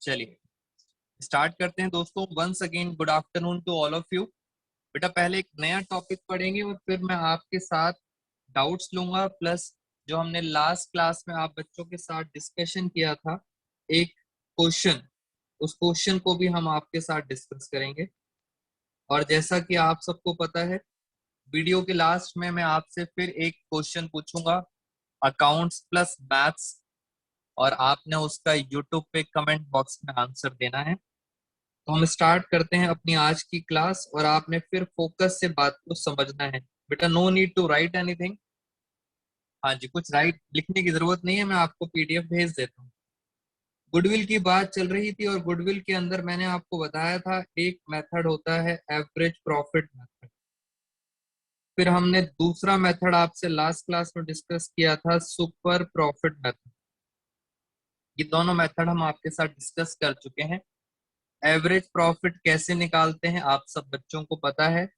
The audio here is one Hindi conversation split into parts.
चलिए स्टार्ट करते हैं दोस्तों। Once again good afternoon to all of you. बेटा पहले एक नया टॉपिक पढ़ेंगे और फिर मैं आपके साथ डाउट्स लूंगा, प्लस जो हमने लास्ट क्लास में आप बच्चों के साथ डिस्कशन किया था एक क्वेश्चन, उस क्वेश्चन को भी हम आपके साथ डिस्कस करेंगे। और जैसा कि आप सबको पता है, वीडियो के लास्ट में मैं आपसे फिर एक क्वेश्चन पूछूंगा अकाउंट्स प्लस मैथ्स, और आपने उसका यूट्यूब पे कमेंट बॉक्स में आंसर देना है। तो हम स्टार्ट करते हैं अपनी आज की क्लास, और आपने फिर फोकस से बात को समझना है। बेटा no need to write anything. हाँ जी, कुछ राइट लिखने की जरूरत नहीं है, मैं आपको पीडीएफ भेज देता हूँ। गुडविल की बात चल रही थी और गुडविल के अंदर मैंने आपको बताया था एक मेथड होता है एवरेज प्रॉफिट मेथड। फिर हमने दूसरा मेथड आपसे लास्ट क्लास में डिस्कस किया था सुपर प्रॉफिट मेथड। ये दोनों मेथड हम आपके साथ डिस्कस कर चुके हैं। एवरेज प्रॉफिट कैसे निकालते हैं आप सब बच्चों को पता है।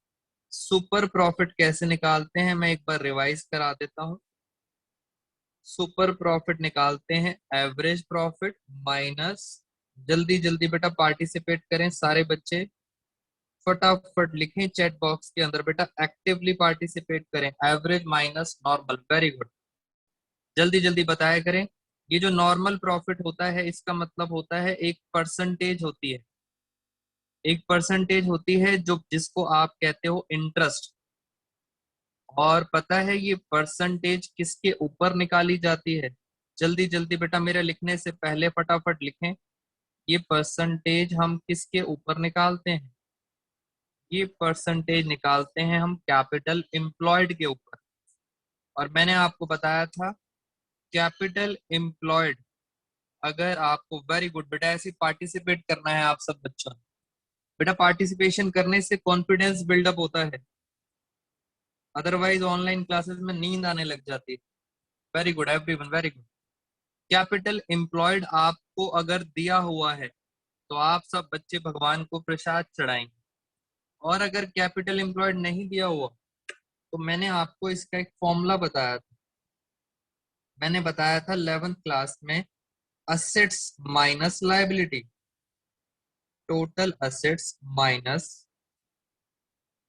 सुपर प्रॉफिट कैसे निकालते हैं मैं एक बार रिवाइज करा देता हूं। सुपर प्रॉफिट निकालते हैं एवरेज प्रॉफिट माइनस, जल्दी जल्दी बेटा पार्टिसिपेट करें सारे बच्चे, फटाफट लिखें चैट बॉक्स के अंदर, बेटा एक्टिवली पार्टिसिपेट करें। Average minus normal, very good, जल्दी जल्दी बताया करें। ये जो नॉर्मल प्रॉफिट होता है इसका मतलब होता है एक परसेंटेज होती है, एक परसेंटेज होती है जो जिसको आप कहते हो इंटरेस्ट। और पता है ये परसेंटेज किसके ऊपर निकाली जाती है? जल्दी जल्दी बेटा मेरे लिखने से पहले फटाफट लिखें। ये परसेंटेज हम किसके ऊपर निकालते हैं? ये परसेंटेज निकालते हैं हम कैपिटल एम्प्लॉयड के ऊपर। और मैंने आपको बताया था कैपिटल एम्प्लॉयड, अगर आपको, वेरी गुड बेटा, ऐसे पार्टिसिपेट करना है आप सब बच्चों ने। बेटा पार्टिसिपेशन करने से कॉन्फिडेंस बिल्डअप होता है, अदरवाइज ऑनलाइन क्लासेस में नींद आने लग जाती है। Very good everyone, very good. Capital employed आपको अगर दिया हुआ है तो आप सब बच्चे भगवान को प्रसाद चढ़ाएंगे। और अगर कैपिटल एम्प्लॉयड नहीं दिया हुआ तो मैंने आपको इसका एक फॉर्मूला बताया था। मैंने बताया था 11th क्लास में, assets minus liability, total assets minus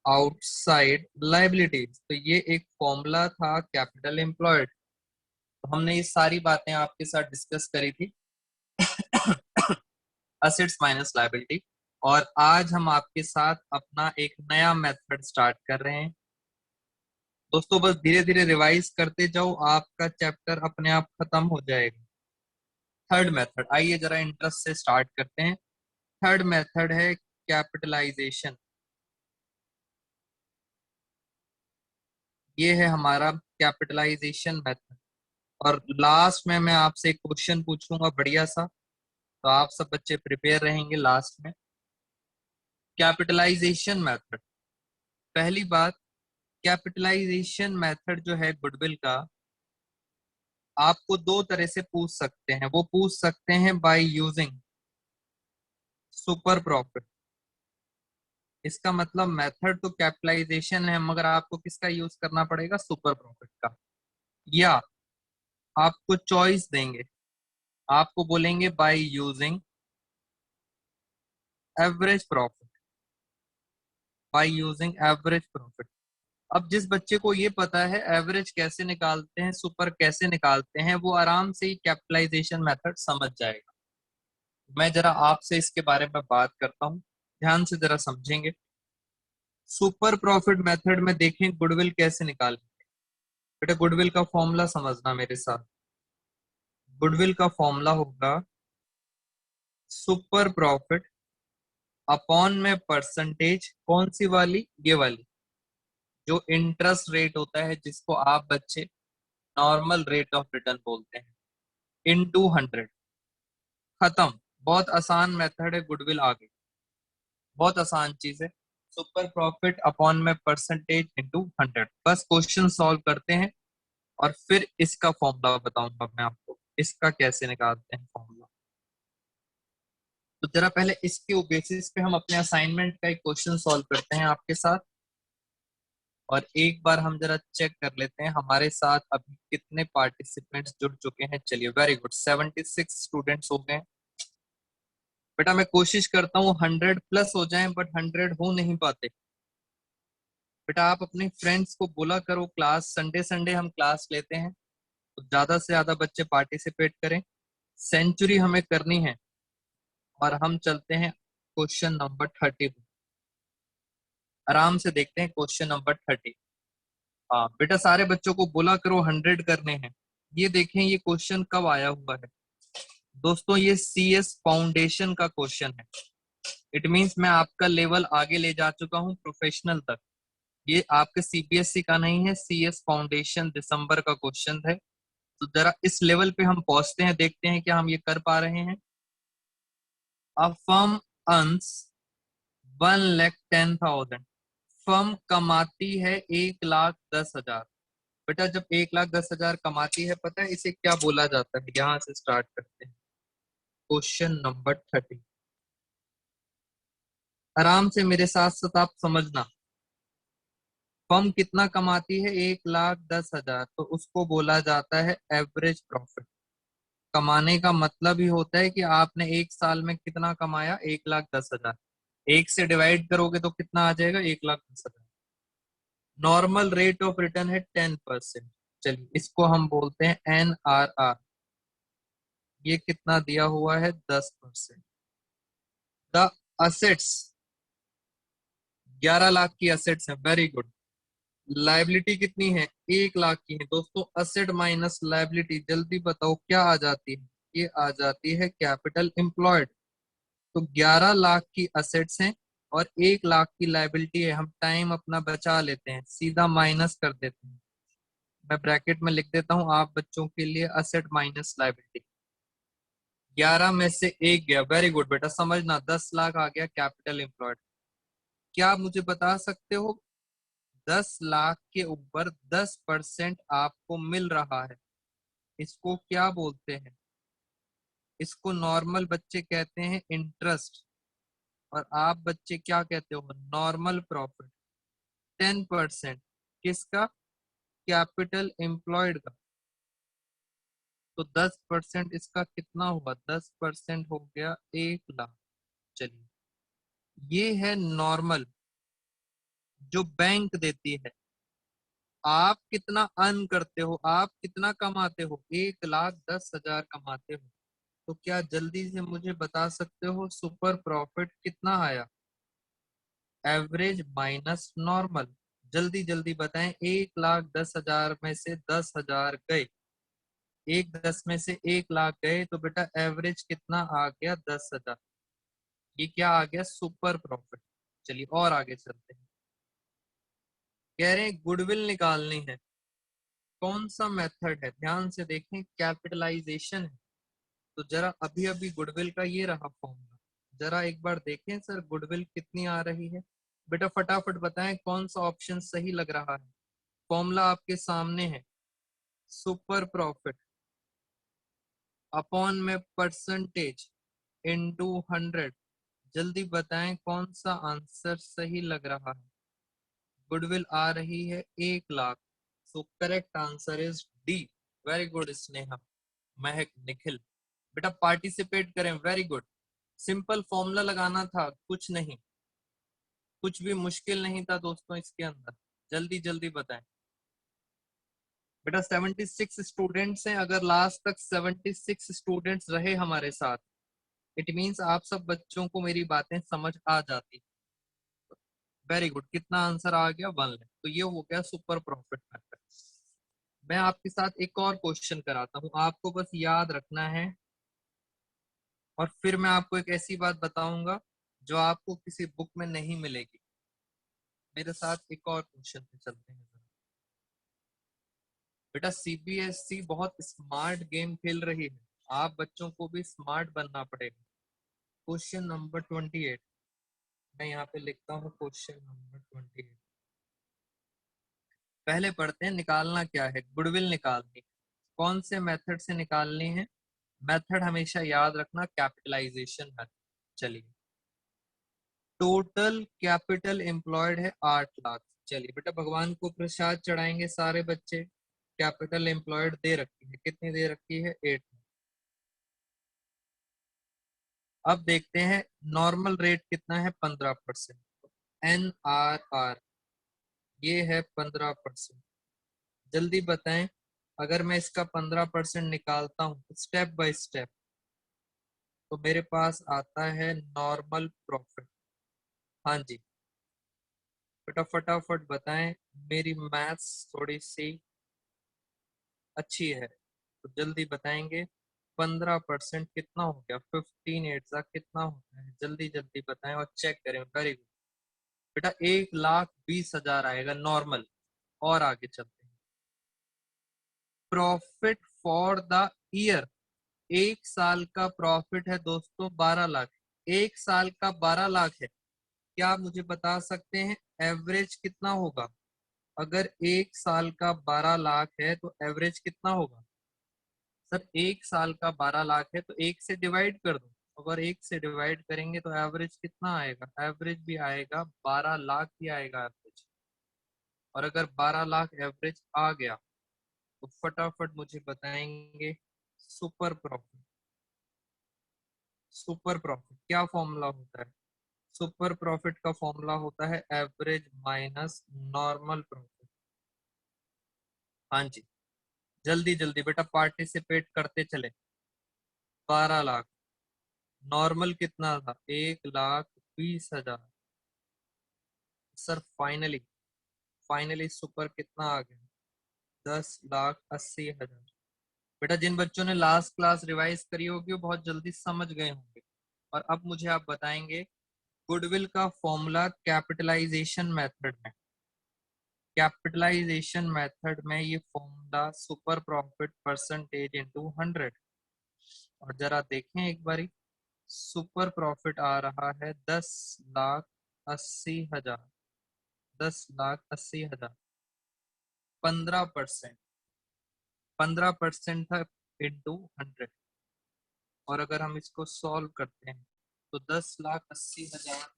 outside liabilities. तो ये एक फॉर्मूला था कैपिटल एम्प्लॉयड। तो हमने ये सारी बातें आपके साथ डिस्कस करी थी असेट्स माइनस लायबिलिटी। और आज हम आपके साथ अपना एक नया मेथड स्टार्ट कर रहे हैं। दोस्तों बस धीरे धीरे रिवाइज करते जाओ, आपका चैप्टर अपने आप खत्म हो जाएगा। थर्ड मेथड, आइए जरा इंटरेस्ट से स्टार्ट करते हैं। थर्ड मेथड है कैपिटलाइजेशन। ये है हमारा कैपिटलाइजेशन मेथड। और लास्ट में मैं आपसे एक क्वेश्चन पूछूंगा बढ़िया सा, तो आप सब बच्चे प्रिपेयर रहेंगे लास्ट में। कैपिटलाइजेशन मेथड, पहली बात, कैपिटलाइजेशन मेथड जो है गुडविल का, आपको दो तरह से पूछ सकते हैं। वो पूछ सकते हैं बाय यूजिंग सुपर प्रॉफिट। इसका मतलब मेथड तो कैपिटलाइजेशन है मगर आपको किसका यूज करना पड़ेगा? सुपर प्रॉफिट का। या आपको चॉइस देंगे, आपको बोलेंगे by using average profit, by using average profit. अब जिस बच्चे को ये पता है एवरेज कैसे निकालते हैं, सुपर कैसे निकालते हैं, वो आराम से ही कैपिटलाइजेशन मेथड समझ जाएगा। मैं जरा आपसे इसके बारे में बात करता हूँ, ध्यान से जरा समझेंगे। सुपर प्रॉफिट मेथड में देखें गुडविल कैसे निकालेंगे। बेटा गुडविल का फॉर्मूला समझना मेरे साथ। गुडविल का फॉर्मूला होगा सुपर प्रॉफिट अपॉन में परसेंटेज, कौन सी वाली? ये वाली, जो इंटरेस्ट रेट होता है जिसको आप बच्चे नॉर्मल रेट ऑफ रिटर्न बोलते हैं, इनटू 100। खत्म। बहुत आसान मेथड है गुडविल, आगे बहुत आसान चीज है। सुपर प्रॉफिट अपॉन में परसेंटेज इनटू 100। बस क्वेश्चन सॉल्व करते हैं और फिर इसका फॉर्मूला बताऊंगा मैं आपको, इसका कैसे निकालते हैं फॉर्मूला। तो जरा पहले इसके बेसिस पे हम अपने असाइनमेंट का एक क्वेश्चन सॉल्व करते हैं आपके साथ। और एक बार हम जरा चेक कर लेते हैं हमारे साथ अभी कितने पार्टिसिपेंट्स जुड़ चुके हैं। चलिए वेरी गुड, 76 स्टूडेंट्स हो गए। बेटा मैं कोशिश करता हूँ 100 प्लस हो जाए, बट 100 हो नहीं पाते। बेटा आप अपने फ्रेंड्स को बोला करो, क्लास संडे संडे हम क्लास लेते हैं, तो ज्यादा से ज्यादा बच्चे पार्टिसिपेट करें। सेंचुरी हमें करनी है। और हम चलते हैं क्वेश्चन नंबर 30 पे। आराम से देखते हैं क्वेश्चन नंबर 30। हाँ बेटा सारे बच्चों को बोला करो 100 करने हैं। ये देखें ये क्वेश्चन कब आया हुआ है दोस्तों, ये CS फाउंडेशन का क्वेश्चन है। इट मींस मैं आपका लेवल आगे ले जा चुका हूँ प्रोफेशनल तक। ये आपके CBSE का नहीं है, CS फाउंडेशन दिसंबर का क्वेश्चन है। तो जरा इस लेवल पे हम पहुंचते हैं, देखते हैं क्या हम ये कर पा रहे हैं। A firm earns 1,10,000। फर्म कमाती है 1,10,000। बेटा जब 1,10,000 कमाती है, पता है इसे क्या बोला जाता है? यहां से स्टार्ट करते हैं क्वेश्चन नंबर 30। आराम से मेरे साथ साथ आप समझना। फर्म कितना कमाती है? 1,10,000, तो उसको बोला जाता है एवरेज प्रॉफिट। कमाने का मतलब ही होता है कि आपने एक साल में कितना कमाया, 1,10,000। एक से डिवाइड करोगे तो कितना आ जाएगा? 1,10,000। नॉर्मल रेट ऑफ रिटर्न है 10%। चलिए इसको हम बोलते हैं NRR। ये कितना दिया हुआ है? 10%। द असेट्स 11 लाख की असेट्स है, वेरी गुड। लाइबिलिटी कितनी है? 1 लाख की है। दोस्तों असेट माइनस लाइबिलिटी, जल्दी बताओ क्या आ जाती है? ये आ जाती है कैपिटल एम्प्लॉयड। तो 11 लाख की असेट्स हैं और 1 लाख की लाइबिलिटी है। हम टाइम अपना बचा लेते हैं, सीधा माइनस कर देते हैं। मैं ब्रैकेट में लिख देता हूं आप बच्चों के लिए, असेट माइनस लाइबिलिटी। 11 में से एक गया, वेरी गुड बेटा। समझना 10 लाख आ गया कैपिटल एम्प्लॉयड। क्या आप मुझे बता सकते हो 10 लाख के ऊपर 10% आपको मिल रहा है, इसको क्या बोलते हैं? इसको नॉर्मल बच्चे कहते हैं इंटरेस्ट। और आप बच्चे क्या कहते हो? Normal profit. 10% किसका? कैपिटल एम्प्लॉयड का। तो 10% इसका कितना हुआ? 10% हो गया 1 लाख। चलिए ये है नॉर्मल जो बैंक देती है। आप कितना अर्न करते हो? आप कितना कमाते हो? 1,10,000 कमाते हो। तो क्या जल्दी से मुझे बता सकते हो सुपर प्रॉफिट कितना आया? Average minus normal. जल्दी जल्दी बताएं। 1,10,000 में से 10,000 गए, 1,10 में से 1 लाख गए, तो बेटा एवरेज कितना आ गया? 10,000। ये क्या आ गया? Super profit. चलिए और आगे चलते हैं। कह रहे हैं गुडविल निकालनी है। कौन सा मेथड है? ध्यान से देखें, कैपिटलाइजेशन है। तो जरा अभी अभी गुडविल का ये रहा फॉर्मूला, जरा एक बार देखें सर गुडविल कितनी आ रही है। बेटा फटाफट बताएं कौन सा ऑप्शन सही लग रहा है। फॉर्मूला आपके सामने है, सुपर प्रॉफिट अपॉन में परसेंटेज इनटू 100। जल्दी बताएं कौन सा आंसर सही लग रहा है। गुडविल आ रही है 1 lakh. So correct answer is D. Very good Sneha, महक, निखिल। बेटा पार्टिसिपेट करें, वेरी गुड। सिंपल फॉर्मूला लगाना था, कुछ नहीं, कुछ भी मुश्किल नहीं था दोस्तों इसके अंदर। जल्दी जल्दी बताएं। बेटा 76 स्टूडेंट्स हैं, अगर लास्ट तक 76 स्टूडेंट्स रहे हमारे साथ, इट मींस आप सब बच्चों को मेरी बातें समझ आ जाती। Very good. कितना आंसर आ गया? 1 लाख। तो ये हो गया सुपर प्रॉफिट मेथड। मैं आपके साथ एक और क्वेश्चन कराता हूँ, आपको बस याद रखना है। और फिर मैं आपको एक ऐसी बात बताऊंगा जो आपको किसी बुक में नहीं मिलेगी। मेरे साथ एक और क्वेश्चन पे चलते हैं। बेटा CBSE बहुत स्मार्ट गेम खेल रही है, आप बच्चों को भी स्मार्ट बनना पड़ेगा। क्वेश्चन नंबर 28, मैं यहाँ पे लिखता हूँ क्वेश्चन नंबर 28। पहले पढ़ते हैं निकालना क्या है। गुडविल निकालनी। कौन से मेथड से निकालनी है? मेथड हमेशा याद रखना, कैपिटलाइजेशन मेथड। चलिए टोटल कैपिटल एम्प्लॉयड है 8 लाख। चलिए बेटा भगवान को प्रसाद चढ़ाएंगे सारे बच्चे। कैपिटल एम्प्लॉयड दे रखी है, कितनी दे रखी है? 8। अब देखते हैं नॉर्मल रेट कितना है, 15%। NRR ये है 15%। जल्दी बताएं, अगर मैं इसका 15% निकालता हूँ स्टेप बाय स्टेप, तो मेरे पास आता है नॉर्मल प्रॉफिट। हाँ जी, बेटा फटाफट बताएं, मेरी मैथ्स थोड़ी सी अच्छी है तो जल्दी बताएंगे। 15% कितना हो गया, 15 8 कितना होता है, जल्दी जल्दी बताएं और चेक करें। वेरी गुड बेटा, 1,20,000 आएगा नॉर्मल। और आगे चलते हैं, प्रॉफिट फॉर द ईयर। एक साल का प्रॉफिट है दोस्तों 12 लाख। एक साल का 12 लाख है, क्या आप मुझे बता सकते हैं एवरेज कितना होगा? अगर एक साल का 12 लाख है तो एवरेज कितना होगा? सर एक साल का 12 लाख है तो एक से डिवाइड कर दो। अगर एक से डिवाइड करेंगे तो एवरेज कितना आएगा? एवरेज भी आएगा 12 लाख ही आएगा एवरेज। और अगर 12 लाख एवरेज आ गया तो फटाफट मुझे बताएंगे सुपर प्रॉफिट। सुपर प्रॉफिट क्या फॉर्मूला होता है? सुपर प्रॉफिट का फॉर्मूला होता है एवरेज माइनस नॉर्मल प्रॉफिट। हाँ जी, जल्दी जल्दी बेटा पार्टिसिपेट करते चले। 12 लाख, नॉर्मल कितना था? 1,20,000। सर फाइनली फाइनली सुपर कितना आ गया? 10,80,000। बेटा जिन बच्चों ने लास्ट क्लास रिवाइज करी होगी वो बहुत जल्दी समझ गए होंगे। और अब मुझे आप बताएंगे गुडविल का फॉर्मूला कैपिटलाइजेशन मेथड में। कैपिटलाइजेशन मेथड में ये formula super profit percentage into 100। और जरा देखें एक बारी, सुपर प्रॉफिट आ रहा है 10,80,000। 10,80,000, 15%। 15% था इंटू 100। और अगर हम इसको सॉल्व करते हैं तो 10,80,000,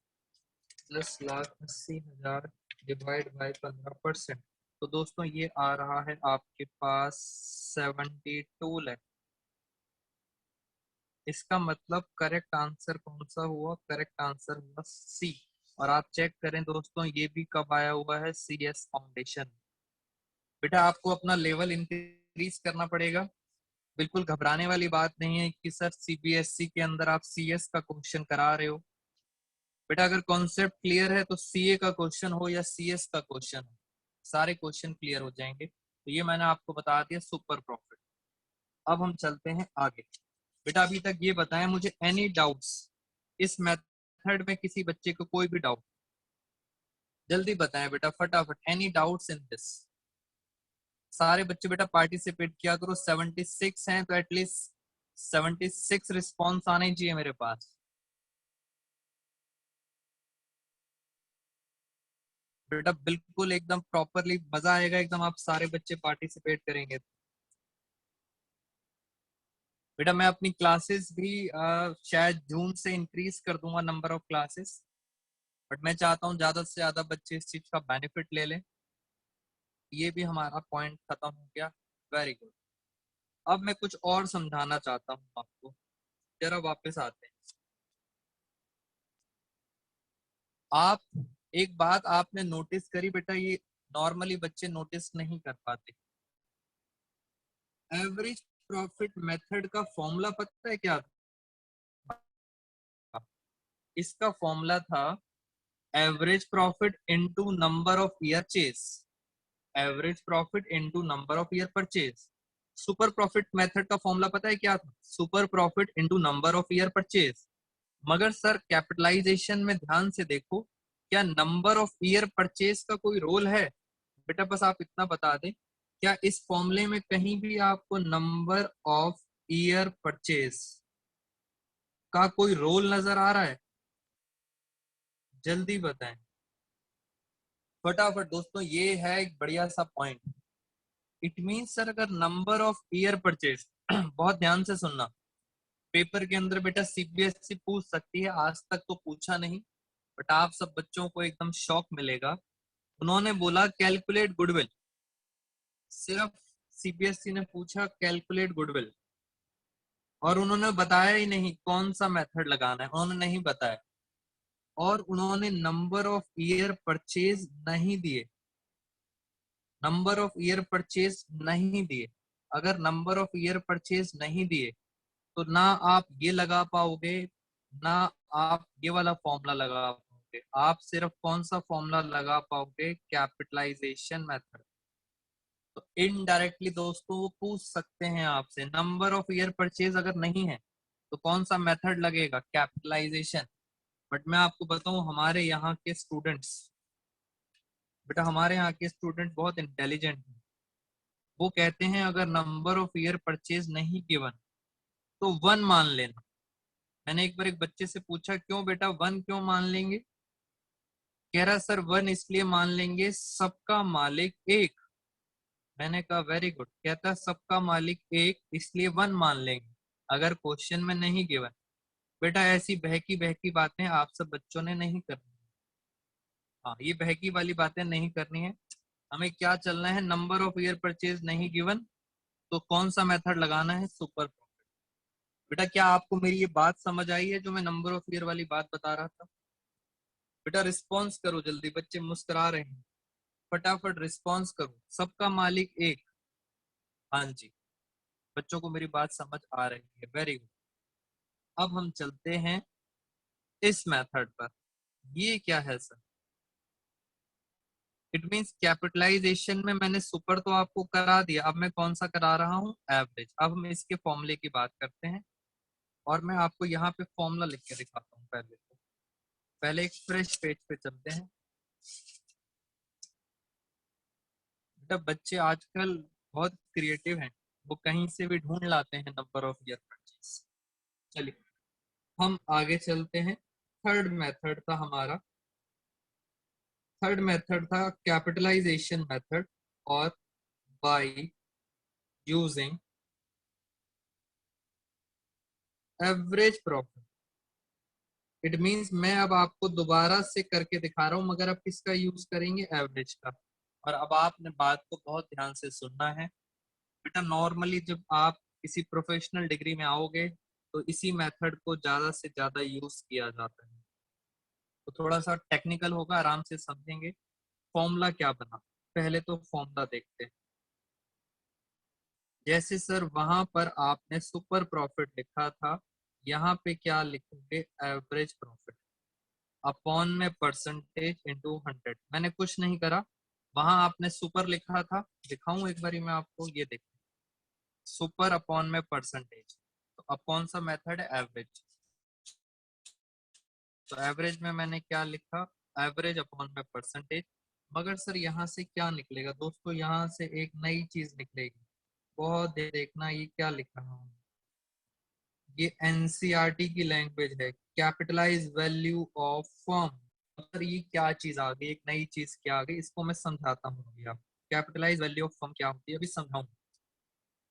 10,80,000 डिवाइड बाय 15%, तो दोस्तों ये आ रहा है आपके पास 72 लाख। इसका मतलब करेक्ट आंसर कौन सा हुआ? करेक्ट आंसर हुआ सी। और आप चेक करें दोस्तों, ये भी कब आया हुआ है? CS foundation. बेटा आपको अपना लेवल इंक्रीज करना पड़ेगा। बिल्कुल घबराने वाली बात नहीं है कि सर CBSE के अंदर आप CS का क्वेश्चन करा रहे हो। बेटा अगर कॉन्सेप्ट क्लियर है तो CA का क्वेश्चन हो या CS का क्वेश्चन हो, सारे क्वेश्चन क्लियर हो जाएंगे। तो ये मैंने आपको बता दिया सुपर प्रॉफिट। अब हम चलते हैं आगे। बेटा अभी तक ये बताएं मुझे, एनी डाउट्स इस मेथड में? किसी बच्चे को कोई भी डाउट जल्दी बताएं बेटा फटाफट। Any doubts in this? सारे बच्चे बेटा पार्टिसिपेट किया करो। 76 हैं तो एटलीस्ट 76 रिस्पॉन्स आने चाहिए मेरे पास। बेटा बिल्कुल एकदम प्रॉपरली मजा आएगा एकदम, आप सारे बच्चे पार्टिसिपेट करेंगे। बेटा मैं अपनी क्लासेस भी शायद जून से इंक्रीज कर दूंगा, नंबर ऑफ क्लासेस। बट मैं चाहता हूँ ज्यादा से ज्यादा बच्चे इस चीज का बेनिफिट ले लें। ये भी हमारा पॉइंट खत्म हो गया। Very good. अब मैं कुछ और समझाना चाहता हूँ आपको। जरा वापस आते हैं। आप एक बात आपने नोटिस करी बेटा, ये नॉर्मली बच्चे नोटिस नहीं कर पाते। एवरेज प्रॉफिट मेथड का फॉर्मूला पता है क्या था? इसका फॉर्मूला था average profit into number of year chase. Average profit into number of year purchase. Super profit method का फॉर्मूला पता है क्या था? Super profit into number of year purchase. मगर सर कैपिटलाइजेशन में ध्यान से देखो, क्या नंबर ऑफ ईयर परचेज का कोई रोल है? बेटा बस आप इतना बता दें, क्या इस फॉर्मूले में कहीं भी आपको नंबर ऑफ ईयर परचेज का कोई रोल नजर आ रहा है? जल्दी बताएं फटाफट दोस्तों, ये है एक बढ़िया सा पॉइंट। इट मीन सर अगर नंबर ऑफ ईयर परचेज बहुत ध्यान से सुनना, पेपर के अंदर बेटा CBSE पूछ सकती है, आज तक तो पूछा नहीं, बट आप सब बच्चों को एकदम शॉक मिलेगा। उन्होंने बोला कैलकुलेट गुडविल। सिर्फ CBSE ने पूछा कैलकुलेट गुडविल, और उन्होंने बताया ही नहीं कौन सा मेथड लगाना है, उन्होंने नहीं बताया। और उन्होंने नंबर ऑफ ईयर परचेज नहीं दिए, नंबर ऑफ ईयर परचेज नहीं दिए। अगर नंबर ऑफ ईयर परचेज नहीं दिए तो ना आप ये लगा पाओगे, ना आप ये वाला फॉर्मूला लगा पाओगे। आप सिर्फ कौन सा फॉर्मूला लगा पाओगे, कैपिटलाइजेशन मेथड। तो इनडायरेक्टली दोस्तों वो पूछ सकते हैं आपसे, नंबर ऑफ ईयर परचेज अगर नहीं है तो कौन सा मेथड लगेगा, कैपिटलाइजेशन। बट मैं आपको बताऊं, हमारे यहाँ के स्टूडेंट्स, बेटा हमारे यहाँ के स्टूडेंट बहुत इंटेलिजेंट हैं। वो कहते हैं अगर नंबर ऑफ ईयर परचेज नहीं गिवन तो वन मान लेना। मैंने एक बार एक बच्चे से पूछा, क्यों बेटा वन क्यों मान लेंगे? कह रहा सर वन इसलिए मान लेंगे सबका मालिक एक। मैंने कहा वेरी गुड। कहता सबका मालिक एक इसलिए वन मान लेंगे अगर क्वेश्चन में नहीं गिवन। बेटा ऐसी बहकी बहकी बातें आप सब बच्चों ने नहीं करनी। हाँ, ये बहकी वाली बातें नहीं करनी है। हमें क्या चलना है, नंबर ऑफ ईयर परचेज नहीं गिवन तो कौन सा मेथड लगाना है, सुपर प्रॉफिट। बेटा क्या आपको मेरी ये बात समझ आई है जो मैं नंबर ऑफ ईयर वाली बात बता रहा था? बेटा रिस्पॉन्स करो जल्दी, बच्चे मुस्कुरा रहे हैं, फटाफट रिस्पॉन्स करो। सबका मालिक एक, हाँ जी, बच्चों को मेरी बात समझ आ रही है, वेरी गुड। अब हम चलते हैं इस मेथड पर। ये क्या है सर? इट मींस कैपिटलाइजेशन में मैंने सुपर तो आपको करा दिया, अब मैं कौन सा करा रहा हूँ, एवरेज। अब हम इसके फॉर्मूले की बात करते हैं और मैं आपको यहाँ पे फॉर्मूला लिख के दिखाता हूँ। पहले एक फ्रेश पेज पे चलते हैं। बेटा बच्चे आजकल बहुत क्रिएटिव हैं, वो कहीं से भी ढूंढ लाते हैं नंबर ऑफ ईयर परचेज। चलिए हम आगे चलते हैं। थर्ड मेथड था हमारा, थर्ड मेथड था कैपिटलाइजेशन मेथड, और by using average profit. It means मैं अब आपको दोबारा से करके दिखा रहा हूं, मगर अब किसका यूज करेंगे, एवरेज का। और अब आपने बात को बहुत ध्यान से सुनना है। बेटा नॉर्मली जब आप किसी प्रोफेशनल डिग्री में आओगे तो इसी मेथड को ज्यादा से ज्यादा यूज किया जाता है। तो थोड़ा सा टेक्निकल होगा, आराम से समझेंगे। फॉर्मूला क्या बना, पहले तो फॉर्मूला देखते हैं। जैसे सर वहां पर आपने सुपर प्रॉफिट लिखा था, यहाँ पे क्या लिखोगे, एवरेज प्रॉफिट अपॉन में परसेंटेज इनटू 100। मैंने कुछ नहीं करा, वहां आपने सुपर लिखा था, दिखाऊं एक बारी मैं आपको, ये देखो सुपर अपॉन में परसेंटेज। तो अब कौन सा मेथड है, एवरेज। तो एवरेज में मैंने क्या लिखा, एवरेज अपॉन में परसेंटेज। मगर सर यहाँ से क्या निकलेगा दोस्तों, यहाँ से एक नई चीज निकलेगी, बहुत देर देखना। ये क्या लिख रहा हूँ, ये एनसीईआरटी की लैंग्वेज है, capitalise value of firm. Sir ये क्या चीज आ गई, एक नई चीज क्या आ गई, इसको मैं समझाता हूँ अभी। आप कैपिटलाइज वैल्यू ऑफ फर्म क्या होती है अभी समझाऊंगा।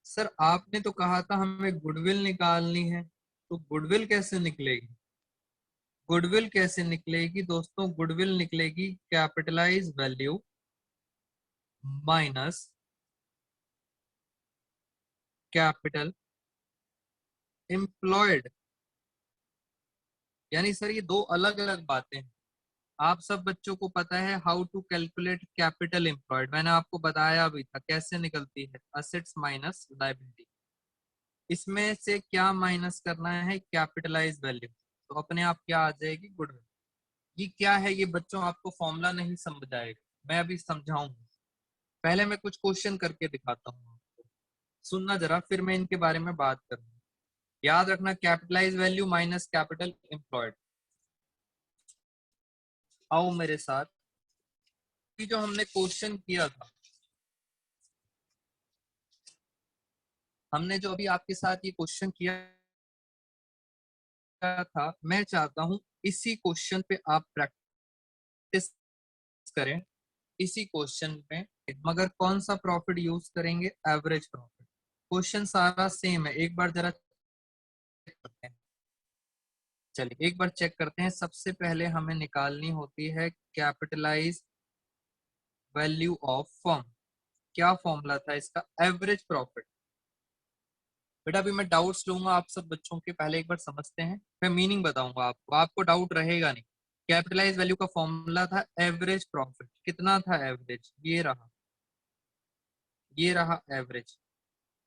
सर आपने तो कहा था हमें गुडविल निकालनी है, तो गुडविल कैसे निकलेगी, गुडविल कैसे निकलेगी दोस्तों, गुडविल निकलेगी capitalise value minus capital employed. यानी सर ये दो अलग अलग बातें हैं। आप सब बच्चों को पता है how to calculate capital employed, मैंने आपको बताया भी था कैसे निकलती है, असेट्स माइनस लायबिलिटी। इसमें से क्या माइनस करना है, कैपिटलाइज वैल्यू, तो अपने आप क्या आ जाएगी, गुडविल। ये क्या है, ये बच्चों आपको फॉर्मूला नहीं समझ आएगा, मैं अभी समझाऊंगा। पहले मैं कुछ क्वेश्चन करके दिखाता हूँ आपको, सुनना जरा, फिर मैं इनके बारे में बात करूंगा। याद रखना, capitalise value minus capital employed. आओ मेरे साथ, कि जो हमने क्वेश्चन किया था, हमने जो अभी आपके साथ ये क्वेश्चन किया था, मैं चाहता हूं इसी क्वेश्चन पे आप प्रैक्टिस करें, इसी क्वेश्चन पे, मगर कौन सा प्रॉफिट यूज करेंगे, एवरेज प्रॉफिट। क्वेश्चन सारा सेम है, एक बार जरा चेक करते हैं। चलिए एक बार चेक करते हैं। सबसे पहले हमें निकालनी होती है कैपिटलाइज वैल्यू ऑफ फर्म। क्या फॉर्मूला था इसका, एवरेज प्रॉफिट। बेटा अभी मैं डाउट्स लूंगा आप सब बच्चों के, पहले एक बार समझते हैं फिर मीनिंग बताऊंगा आपको, आपको डाउट रहेगा नहीं। कैपिटलाइज वैल्यू का फॉर्मूला था एवरेज प्रॉफिट। कितना था एवरेज? ये रहा, ये रहा average.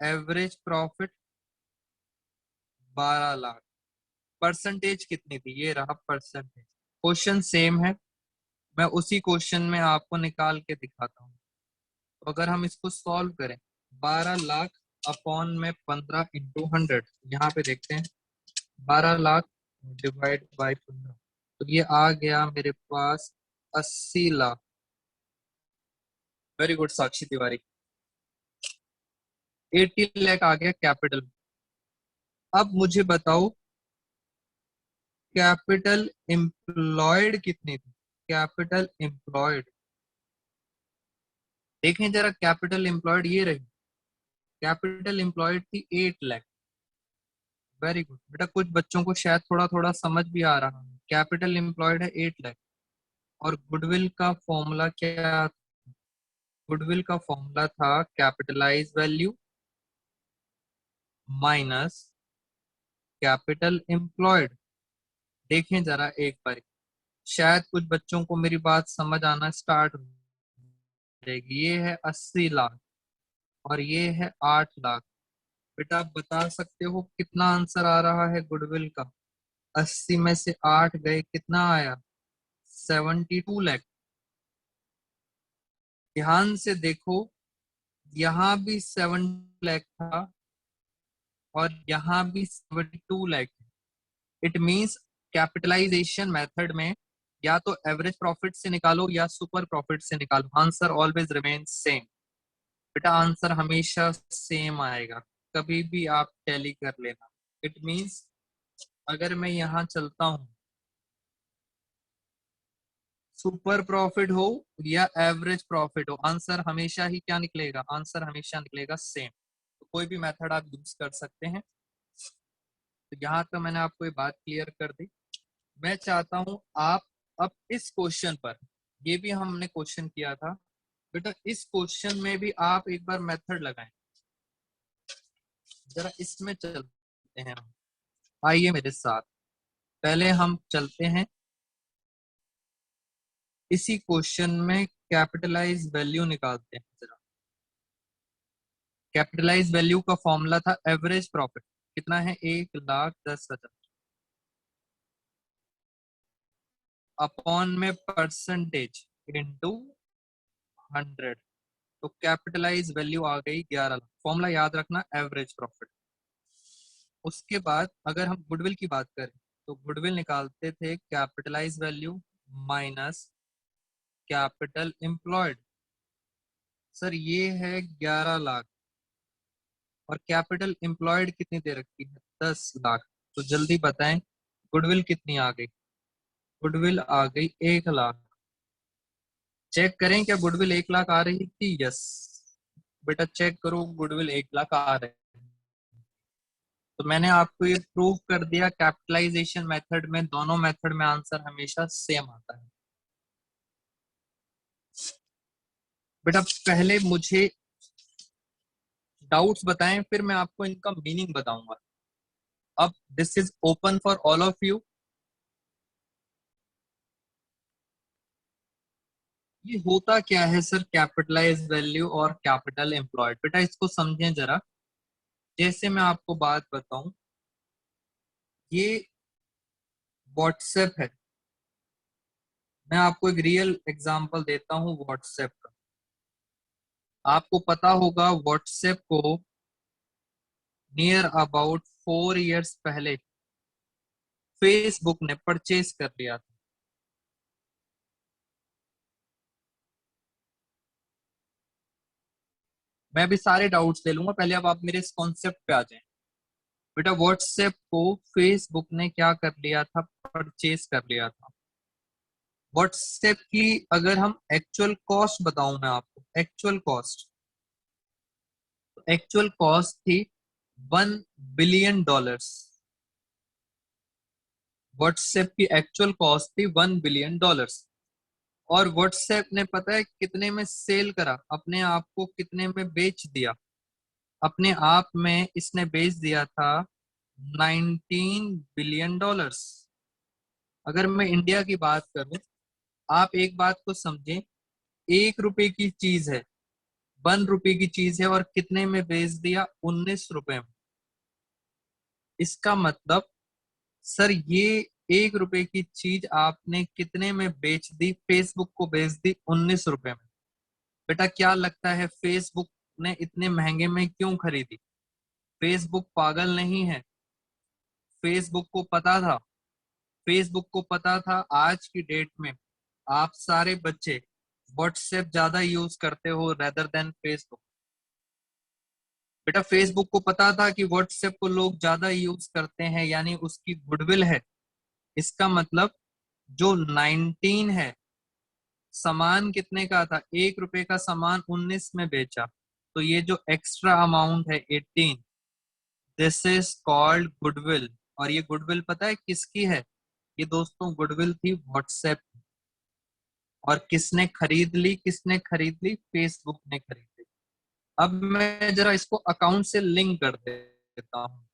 Average profit 12 lakh. Percentage कितनी थी? ये रहा परसेंटेज। क्वेश्चन सेम है, मैं उसी क्वेश्चन में आपको निकाल के दिखाता हूँ। तो अगर हम इसको सॉल्व करें, 12 लाख अपॉन में 15 इंटू 100, यहाँ पे देखते हैं 12 लाख डिवाइड बाई 15, तो ये आ गया मेरे पास 80 लाख। वेरी गुड साक्षी तिवारी। 80 लाख आ गया कैपिटल। अब मुझे बताओ कैपिटल एम्प्लॉयड कितनी थी? कैपिटल एम्प्लॉयड देखें जरा, कैपिटल एम्प्लॉयड ये रही। कैपिटल एम्प्लॉयड थी 8 लाख। वेरी गुड बेटा, कुछ बच्चों को शायद थोड़ा थोड़ा समझ भी आ रहा है। कैपिटल एम्प्लॉयड है 8 लाख। और गुडविल का फॉर्मूला क्या? गुडविल का फॉर्मूला था capitalise value minus capital employed. देखें जरा एक बार, शायद कुछ बच्चों को मेरी बात समझ आना स्टार्ट हो जाएगी। ये है 80 लाख और ये है 8 लाख। बेटा आप बता सकते हो कितना आंसर आ रहा है गुडविल का? 80 में से 8 गए, कितना आया? 72 लाख। ध्यान से देखो, यहाँ भी 7 लाख था और यहाँ भी 72 lakh. It means capitalisation method में या तो एवरेज प्रॉफिट से निकालो या सुपर प्रॉफिट से निकालो, आंसर ऑलवेज रिमेन सेम। बेटा आंसर हमेशा सेम आएगा, कभी भी आप टैली कर लेना। इट मींस अगर मैं यहाँ चलता हूँ, सुपर प्रॉफिट हो या एवरेज प्रॉफिट हो, आंसर हमेशा ही क्या निकलेगा? आंसर हमेशा निकलेगा सेम। तो कोई भी मेथड आप यूज कर सकते हैं। तो यहाँ तक मैंने आपको ये बात क्लियर कर दी। मैं चाहता हूं आप अब इस क्वेश्चन पर, ये भी हमने क्वेश्चन किया था बेटा, इस क्वेश्चन में भी आप एक बार मेथड लगाएं। जरा इसमें चलते हैं हम, आइए मेरे साथ। पहले हम चलते हैं इसी क्वेश्चन में, कैपिटलाइज वैल्यू निकालते हैं जरा। कैपिटलाइज वैल्यू का फॉर्मूला था एवरेज प्रॉफिट। कितना है? 1,10,000 अपॉन में परसेंटेज इनटू 100। तो कैपिटलाइज वैल्यू आ गई 11 लाख। फॉर्मूला याद रखना, एवरेज प्रॉफिट। उसके बाद अगर हम गुडविल की बात करें तो गुडविल निकालते थे capitalise value minus capital employed. Sir ये है 11 लाख और कैपिटल एम्प्लॉयड कितनी दे रखी है? 10 लाख। तो जल्दी बताएं गुडविल कितनी आ गई? गुडविल आ गई 1 लाख। चेक करें क्या गुडविल 1 लाख आ रही थी? यस बेटा, चेक करो गुडविल 1 लाख आ रही। तो मैंने आपको ये प्रूव कर दिया, कैपिटलाइजेशन मेथड में, दोनों मेथड में आंसर हमेशा सेम आता है। बेटा पहले मुझे डाउट्स बताएं, फिर मैं आपको इनका मीनिंग बताऊंगा। अब this is open for all of you. ये होता क्या है सर कैपिटलाइज वैल्यू और कैपिटल एम्प्लॉयड? बेटा इसको समझें जरा। जैसे मैं आपको बात बताऊं, ये व्हाट्सएप है। मैं आपको एक रियल एग्जांपल देता हूं व्हाट्सएप का। आपको पता होगा व्हाट्सएप को नियर अबाउट 4 इयर्स पहले फेसबुक ने परचेज कर लिया था। मैं भी सारे डाउट्स ले लूंगा, पहले अब आप मेरे इस कॉन्सेप्ट पे आ जाएं। बेटा व्हाट्सएप को फेसबुक ने क्या कर लिया था? परचेज कर लिया था। व्हाट्सएप की अगर हम एक्चुअल कॉस्ट बताऊं मैं आपको, एक्चुअल कॉस्ट थी $1 बिलियन। व्हाट्सएप की एक्चुअल कॉस्ट थी $1 बिलियन। और व्हाट्सएप ने पता है कितने में सेल करा? अपने आप को कितने में बेच दिया? अपने आप में इसने बेच दिया था 19 बिलियन डॉलर्स। अगर मैं इंडिया की बात करूं, आप एक बात को समझें, 1 रुपए की चीज है, 1 रुपए की चीज है और कितने में बेच दिया? 19 रुपए में। इसका मतलब सर ये 1 रुपए की चीज आपने कितने में बेच दी? फेसबुक को बेच दी 19 रुपए में। बेटा क्या लगता है फेसबुक ने इतने महंगे में क्यों खरीदी? फेसबुक पागल नहीं है। फेसबुक को पता था, फेसबुक को पता था आज की डेट में आप सारे बच्चे व्हाट्सएप ज्यादा यूज करते हो रेदर देन फेसबुक। बेटा फेसबुक को पता था कि व्हाट्सएप को लोग ज्यादा यूज करते हैं, यानी उसकी गुडविल है। इसका मतलब जो 19 है, सामान कितने का था? 1 रुपए का सामान 19 में बेचा, तो ये जो एक्स्ट्रा अमाउंट है 18, दिस इज कॉल्ड गुडविल। और ये गुडविल पता है किसकी है? ये दोस्तों गुडविल थी व्हाट्सएप। और किसने खरीद ली? किसने खरीद ली? फेसबुक ने खरीद ली। अब मैं जरा इसको अकाउंट से लिंक कर देता हूँ,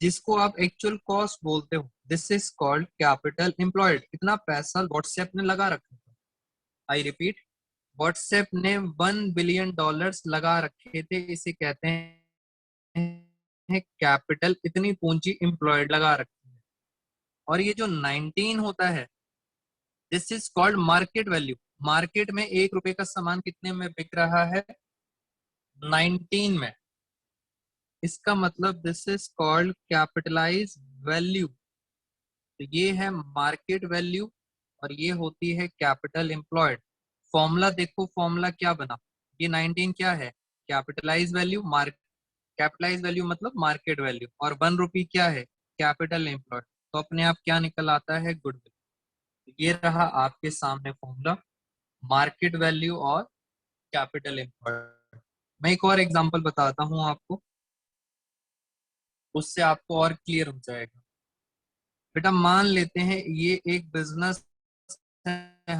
जिसको आप एक्चुअल कॉस्ट बोलते हो। This is called capital employed. कितना पैसा व्हाट्सएप ने लगा रखा था? आई रिपीट, व्हाट्सएप ने 1 बिलियन डॉलर्स लगा रखे थे। इसे कहते हैं कैपिटल। इतनी पूंजी एम्प्लॉयड लगा रखी है। और ये जो 19 होता है, this is called market value. Market में 1 रुपए का सामान कितने में बिक रहा है? 19 में। इसका मतलब this is called capitalise value. तो ये है मार्केट वैल्यू और ये होती है कैपिटल एम्प्लॉयड। फॉर्मूला देखो, फॉर्मूला क्या बना? ये 19 क्या है? Capitalise value. Mark capitalise value मतलब मार्केट वैल्यू। और 1 रुपी क्या है? Capital employed. तो अपने आप क्या निकल आता है? गुडविल। ये रहा आपके सामने फॉर्मूला, मार्केट वैल्यू और कैपिटल एम्प्लॉयड। मैं एक और एग्जांपल बताता हूं आपको, उससे आपको और क्लियर हो जाएगा। बेटा मान लेते हैं ये एक बिजनेस है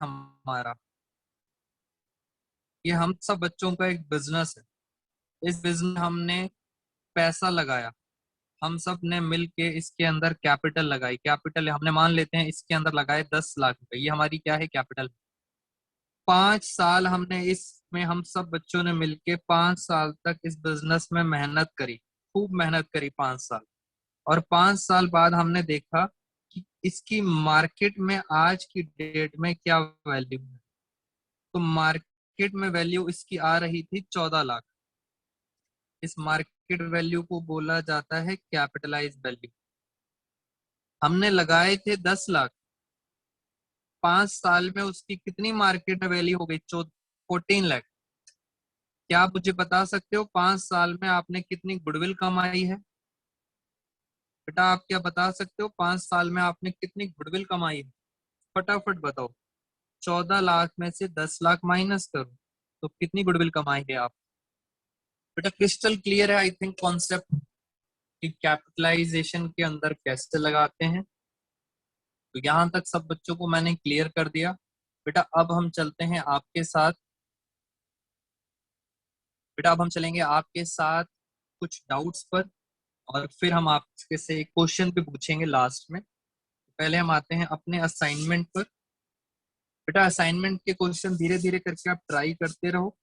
हमारा, ये हम सब बच्चों का एक बिजनेस है। इस बिजनेस हमने पैसा लगाया, हम सब ने मिलके इसके अंदर कैपिटल लगाई। कैपिटल हमने मान लेते हैं इसके अंदर लगाए 10 लाख रुपए। ये हमारी क्या है? कैपिटल। 5 साल हमने इसमें, हम सब बच्चों ने मिलके 5 साल तक इस बिजनेस में मेहनत करी, खूब मेहनत करी 5 साल। और 5 साल बाद हमने देखा कि इसकी मार्केट में आज की डेट में क्या वैल्यू है। तो मार्केट में वैल्यू इसकी आ रही थी 14 लाख। इस मार्केट वैल्यू को बोला जाता है कैपिटलाइज वैल्यू। हमने लगाए थे 10 लाख, 5 साल में उसकी कितनी मार्केट में वैल्यू हो गई? 14 लाख। क्या आप मुझे बता सकते हो 5 साल में आपने कितनी गुडविल कमाई है? बेटा आप क्या बता सकते हो 5 साल में आपने कितनी गुडविल कमाई है? फटाफट बताओ। 14 लाख में से 10 लाख माइनस करो तो कितनी गुडविल कमाई है आप? बेटा क्रिस्टल क्लियर है आई थिंक कॉन्सेप्ट कि कैपिटलाइजेशन के अंदर कैसे लगाते हैं। तो यहाँ तक सब बच्चों को मैंने क्लियर कर दिया। बेटा अब हम चलते हैं आपके साथ, बेटा अब हम चलेंगे आपके साथ कुछ डाउट्स पर, और फिर हम आपके से एक क्वेश्चन भी पूछेंगे लास्ट में। पहले हम आते हैं अपने असाइनमेंट पर। बेटा असाइनमेंट के क्वेश्चन धीरे धीरे करके आप ट्राई करते रहो।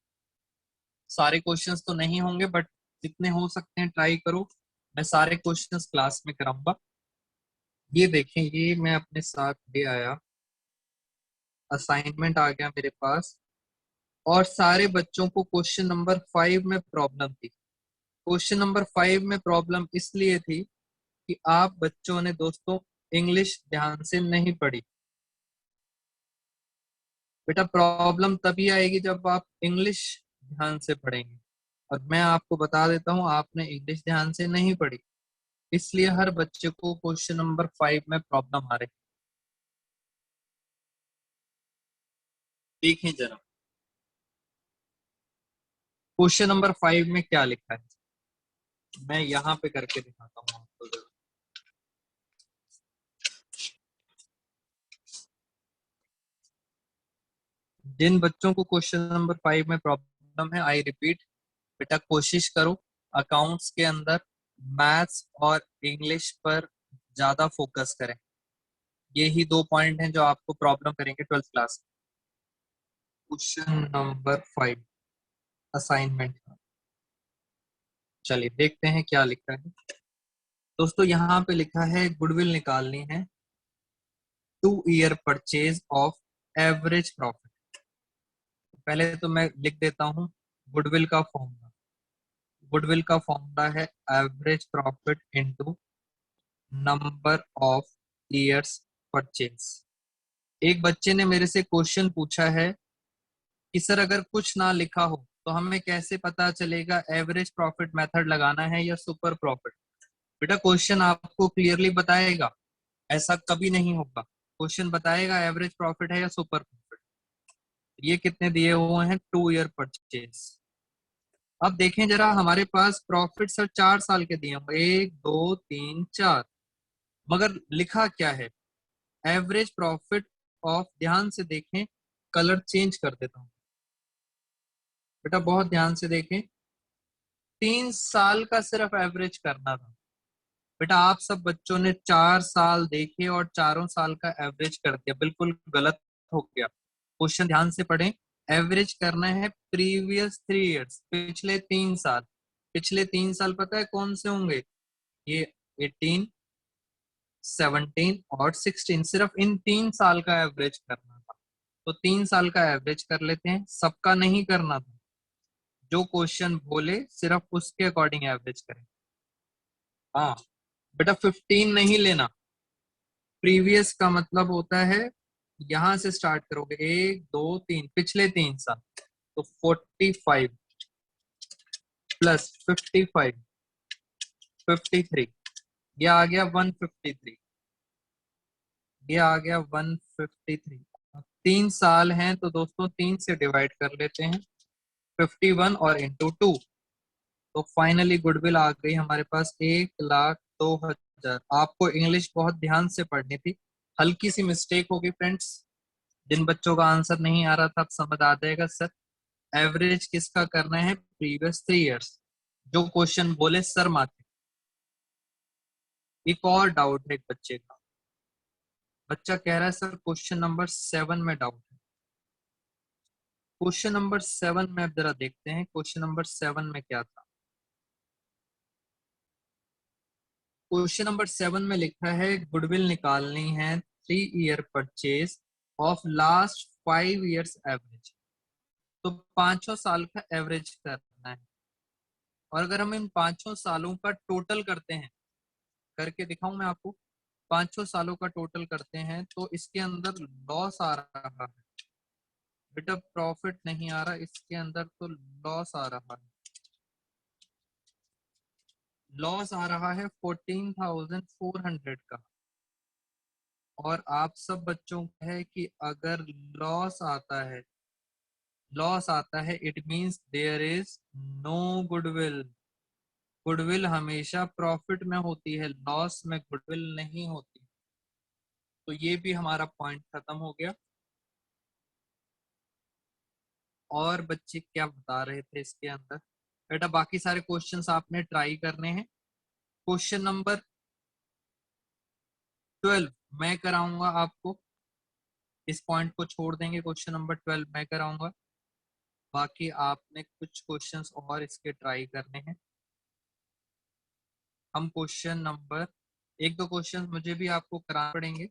सारे क्वेश्चंस तो नहीं होंगे बट जितने हो सकते हैं ट्राई करो। मैं सारे क्वेश्चंस क्लास में कराऊंगा। ये देखें, ये मैं अपने साथ ले आया, असाइनमेंट आ गया मेरे पास। और सारे बच्चों को क्वेश्चन नंबर 5 में प्रॉब्लम थी। क्वेश्चन नंबर 5 में प्रॉब्लम इसलिए थी कि आप बच्चों ने दोस्तों इंग्लिश ध्यान से नहीं पढ़ी। बेटा प्रॉब्लम तभी आएगी जब आप इंग्लिश ध्यान से पढ़ेंगे, और मैं आपको बता देता हूं आपने इंग्लिश ध्यान से नहीं पढ़ी, इसलिए हर बच्चे को क्वेश्चन नंबर 5 में प्रॉब्लम आ रही। देखें जरा क्वेश्चन नंबर 5 में क्या लिखा है, मैं यहाँ पे करके दिखाता हूँ आपको जरा। जिन बच्चों को क्वेश्चन नंबर 5 में प्रॉब्लम है, आई रिपीट, बेटा कोशिश करो अकाउंट्स के अंदर मैथ्स और इंग्लिश पर ज्यादा फोकस करें। ये ही 2 पॉइंट हैं जो आपको प्रॉब्लम करेंगे 12th क्लास में। Question number 5 assignment. चलिए देखते हैं क्या लिखा है दोस्तों। यहाँ पे लिखा है गुडविल निकालनी है 2 year purchase of average profit. पहले तो मैं लिख देता हूँ गुडविल का फॉर्मूला। गुडविल का फॉर्मूला है average profit into number of years purchase. एक बच्चे ने मेरे से क्वेश्चन पूछा है कि सर अगर कुछ ना लिखा हो तो हमें कैसे पता चलेगा एवरेज प्रॉफिट मेथड लगाना है या सुपर प्रॉफिट। बेटा क्वेश्चन आपको क्लियरली बताएगा, ऐसा कभी नहीं होगा। क्वेश्चन बताएगा एवरेज प्रॉफिट है या सुपर प्रॉफिट। ये कितने दिए हुए हैं 2 ईयर परचेज। अब देखें जरा हमारे पास प्रॉफिट सर 4 साल के दिए होंगे 1 2 3 4, मगर लिखा क्या है एवरेज प्रॉफिट ऑफ। ध्यान से देखें, कलर चेंज कर देता हूं बेटा, बहुत ध्यान से देखें। 3 साल का सिर्फ एवरेज करना था बेटा। आप सब बच्चों ने 4 साल देखे और चारों साल का एवरेज कर दिया, बिल्कुल गलत हो गया। क्वेश्चन ध्यान से पढ़ें। एवरेज करना है प्रीवियस 3 ईयर्स, पिछले 3 साल। पिछले 3 साल पता है कौन से होंगे? ये 18, 17 और 16, सिर्फ इन 3 साल का एवरेज करना था। तो 3 साल का एवरेज कर लेते हैं, सबका नहीं करना था। जो क्वेश्चन बोले सिर्फ उसके अकॉर्डिंग एवरेज करें। हाँ बेटा 15 नहीं लेना। प्रीवियस का मतलब होता है यहां से स्टार्ट करोगे 1 2 3, पिछले 3 साल। तो 45 प्लस 55 53, ये आ गया 153। ये आ गया 153। 3 साल हैं तो दोस्तों 3 से डिवाइड कर लेते हैं 51 और इंटू 2। तो फाइनली गुडविल आ गई हमारे पास 1,02,000। आपको इंग्लिश बहुत ध्यान से पढ़नी थी, हल्की सी मिस्टेक होगी फ्रेंड्स। जिन बच्चों का आंसर नहीं आ रहा था अब समझ आ जाएगा। सर एवरेज किसका करना है? प्रीवियस 3 ईयर्स, जो क्वेश्चन बोले सर माथे। एक और डाउट है एक बच्चे का। बच्चा कह रहा है सर क्वेश्चन नंबर 7 में डाउट है। क्वेश्चन नंबर 7 में अब जरा देखते हैं क्वेश्चन नंबर 7 में क्या था। क्वेश्चन नंबर 7 में लिखा है गुडविल निकालनी है 3 year purchase of last 5 years average. तो 5 साल का एवरेज करना है। और अगर हम इन 5 सालों का टोटल करते हैं, करके दिखाऊं मैं आपको, 5 सालों का टोटल करते हैं तो इसके अंदर लॉस आ रहा है बेटा, प्रॉफिट नहीं आ रहा इसके अंदर, तो लॉस आ रहा है। लॉस आ रहा है 14,400 का। और आप सब बच्चों का है कि अगर लॉस आता है, लॉस आता है it means there is no goodwill. Goodwill हमेशा प्रॉफिट में होती है, लॉस में गुडविल नहीं होती। तो ये भी हमारा पॉइंट खत्म हो गया। और बच्चे क्या बता रहे थे इसके अंदर? बेटा बाकी सारे क्वेश्चंस आपने ट्राई करने हैं। क्वेश्चन नंबर 12 मैं कराऊंगा आपको, इस पॉइंट को छोड़ देंगे। क्वेश्चन नंबर 12 मैं कराऊंगा, बाकी आपने कुछ क्वेश्चंस और इसके ट्राई करने हैं। हम क्वेश्चन नंबर 1 2 क्वेश्चंस मुझे भी आपको कराने पड़ेंगे।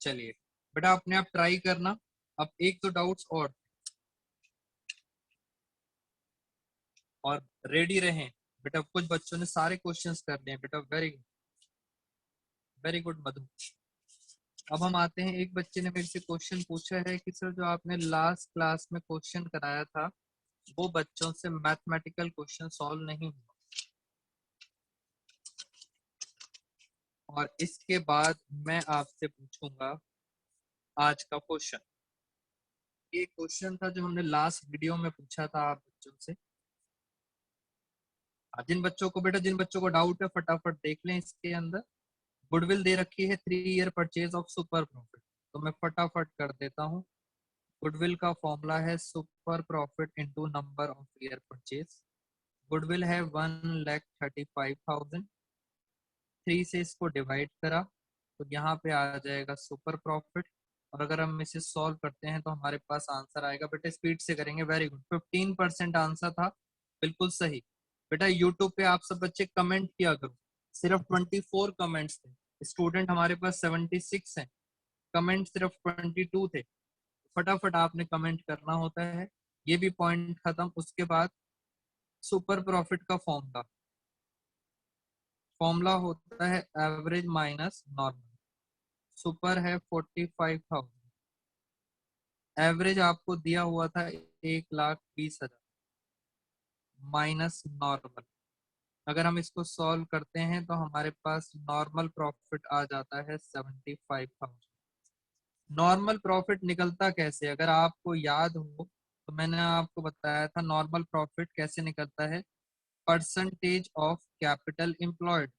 चलिए बेटा अपने आप ट्राई करना। अब 1 2 डाउट्स और रेडी रहें बेटा। कुछ बच्चों ने सारे क्वेश्चंस कर लिए बेटा, वेरी गुड मधु। अब हम आते हैं, एक बच्चे ने मेरे से क्वेश्चन पूछा है कि सर जो आपने लास्ट क्लास में क्वेश्चन कराया था वो बच्चों से मैथमेटिकल क्वेश्चन सॉल्व नहीं हुआ। और इसके बाद मैं आपसे पूछूंगा आज का क्वेश्चन। ये क्वेश्चन था जो हमने लास्ट वीडियो में पूछा था आप बच्चों से। जिन बच्चों को बेटा, जिन बच्चों को डाउट है फटाफट देख लें। इसके अंदर गुडविल दे रखी है 3 year purchase of super profit, तो मैं फटाफट कर देता हूँ। गुडविल का फॉर्मूला है super profit into number of year purchase. Goodwill है 1,35,000। 3 से इसको डिवाइड करा तो यहाँ पे आ जाएगा सुपर प्रॉफिट। और अगर हम इसे सॉल्व करते हैं तो हमारे पास आंसर आएगा। बेटा स्पीड से करेंगे, वेरी गुड, 15% आंसर था, बिल्कुल सही। बेटा यूट्यूब पे आप सब बच्चे कमेंट किया करो, सिर्फ 24 कमेंट्स थे, स्टूडेंट हमारे पास 76 हैं, कमेंट सिर्फ 22 थे। फटाफट आपने कमेंट करना होता है। ये भी पॉइंट खत्म। उसके बाद सुपर प्रॉफिट का फॉर्मूला होता है एवरेज माइनस नॉर्मल। सुपर है 45,000, एवरेज आपको दिया हुआ था 1,20,000 माइनस नॉर्मल। अगर हम इसको सॉल्व करते हैं तो हमारे पास नॉर्मल प्रॉफिट आ जाता है 75,000। नॉर्मल प्रॉफिट निकलता कैसे, अगर आपको याद हो तो मैंने आपको बताया था नॉर्मल प्रॉफिट कैसे निकलता है, परसेंटेज ऑफ कैपिटल एम्प्लॉयड,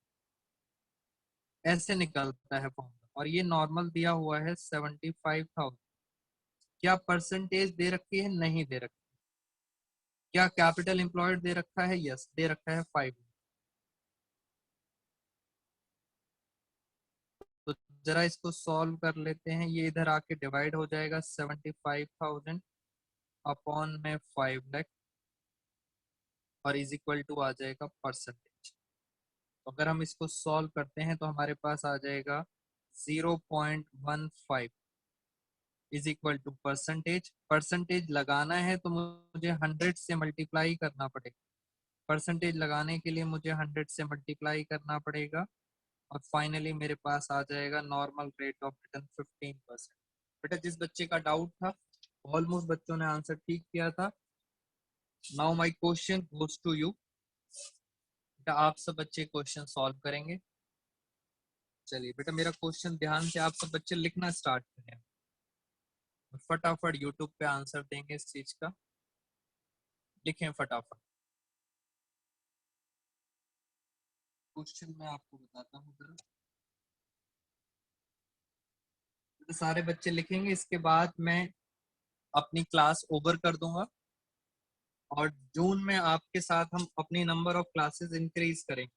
ऐसे निकलता है फॉर्मूला। और ये नॉर्मल दिया हुआ है 75,000। क्या परसेंटेज दे रखी है, नहीं दे रखी। क्या कैपिटल एम्प्लॉयड दे रखा है, यस दे रखा है 5। तो जरा इसको सॉल्व कर लेते हैं। ये इधर आके डिवाइड हो जाएगा 75,000 अपॉन में 5 लाख और इज इक्वल टू आ जाएगा परसेंटेज। तो अगर हम इसको सॉल्व करते हैं तो हमारे पास आ जाएगा 0.15 is equal to percentage. Percentage लगाना है तो मुझे 100 से मल्टीप्लाई करना पड़ेगा। परसेंटेज लगाने के लिए मुझे 100 से मल्टीप्लाई करना पड़ेगा और फाइनली मेरे पास आ जाएगा नॉर्मल रेट ऑफ रिटर्न 15%। बेटा जिस बच्चे का डाउट था, ऑलमोस्ट बच्चों ने आंसर ठीक किया था। Now my question goes to you. बेटा आप सब बच्चे क्वेश्चन सॉल्व करेंगे। चलिए बेटा मेरा क्वेश्चन ध्यान से आप सब बच्चे लिखना स्टार्ट करें और फटाफट यूट्यूब पे आंसर देंगे इस चीज का। लिखें फटाफट। क्वेश्चन मैं आपको बताता हूँ जरा। तो सारे बच्चे लिखेंगे, इसके बाद मैं अपनी क्लास ओवर कर दूंगा और जून में आपके साथ हम अपनी नंबर ऑफ क्लासेस इंक्रीज करेंगे।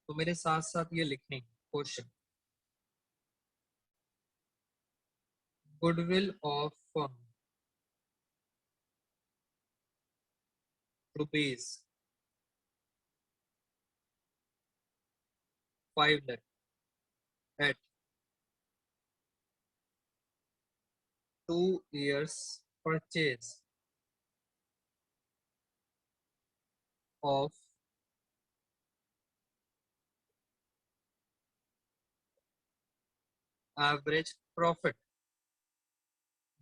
तो मेरे साथ साथ ये लिखेंगे question. Goodwill of firm rupees 5 lakh at 2 years purchase of average profit.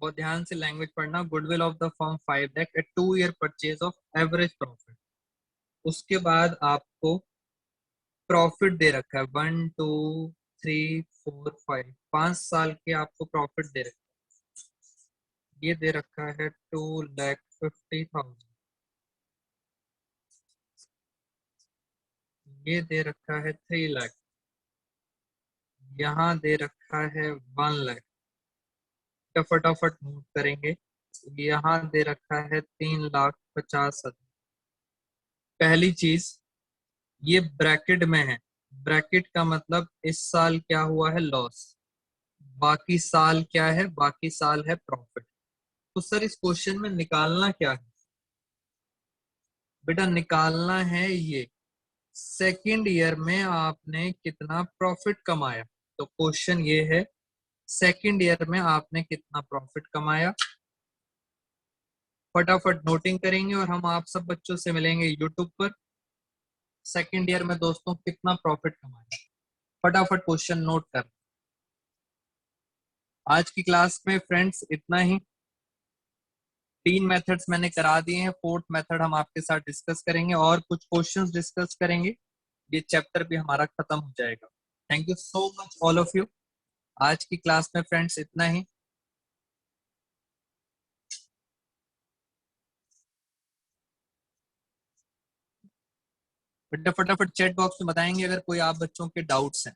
बहुत ध्यान से लैंग्वेज पढ़ना। Goodwill of the firm 5 lakh at 2 year purchase of average profit. उसके बाद आपको प्रॉफिट दे रखा है 1, 2, 3, 4, 5, 5 साल के आपको प्रॉफिट दे रखा है। ये दे रखा है 2,50,000। ये दे रखा है 3 लाख। यहाँ दे रखा है 1 लाख। तो फटाफट नोट करेंगे। यहाँ दे रखा है 3,50,000। पहली चीज ये ब्रैकेट में है। ब्रैकेट का मतलब इस साल क्या हुआ है, लॉस। बाकी साल क्या है, बाकी साल है प्रॉफिट। तो सर इस क्वेश्चन में निकालना क्या है, बेटा निकालना है ये सेकेंड ईयर में आपने कितना प्रॉफिट कमाया। तो क्वेश्चन ये है सेकेंड ईयर में आपने कितना प्रॉफिट कमाया। फटाफट नोटिंग करेंगे और हम आप सब बच्चों से मिलेंगे यूट्यूब पर। सेकेंड ईयर में दोस्तों कितना प्रॉफिट कमाया, फटाफट क्वेश्चन नोट कर। आज की क्लास में फ्रेंड्स इतना ही। 3 मेथड्स मैंने करा दिए हैं, फोर्थ मेथड हम आपके साथ डिस्कस करेंगे और कुछ क्वेश्चंस डिस्कस करेंगे। ये चैप्टर भी हमारा खत्म हो जाएगा। Thank you so much all of you. आज की क्लास में फ्रेंड्स इतना ही। बेटा फटाफट चैट बॉक्स में बताएंगे अगर कोई आप बच्चों के डाउट्स हैं।